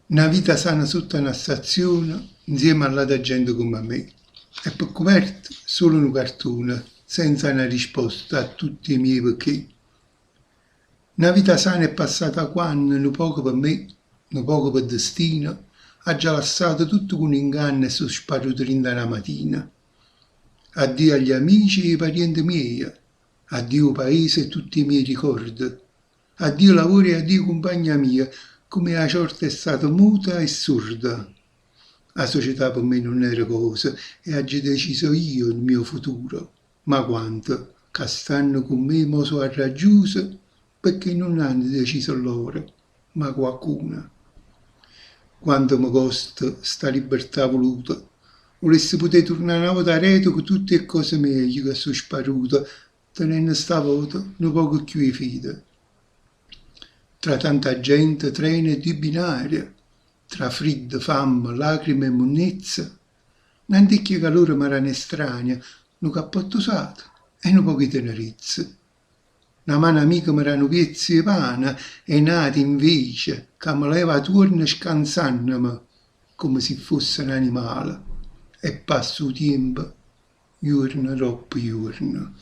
Una vita sana sotto una stazione, insieme all'altra gente come me. E per coperto solo un cartone, senza una risposta a tutti i miei perché. Una vita sana è passata quando, un poco per me, un poco per destino, ha già lasciato tutto con inganno e sono sparito rinda una mattina. Addio agli amici e ai parenti miei, addio paese e tutti i miei ricordi, addio lavoro e addio compagna mia, come la sorte è stata muta e sorda. La società per me non era cosa e oggi deciso io il mio futuro. Ma quanto, che stanno con me mo sono raggiunto, perché non hanno deciso loro, ma qualcuno. Quanto mi costa sta libertà voluta. Volessi poter tornare una volta a reto con tutte le cose meglio che sono sparute, tenendo stavolta un poco più di fede. Tra tanta gente, treni e due binari, tra freddo, fame, lacrime e monnezza, n'anticchia calore mi erano estranea, un cappotto usato e un po' di tenerezza. Una mano amica mi erano piezzi di pane e nati invece, che mi leva attorno scansandome, come se fosse un animale. E passo il tempo, giorno dopo giorno.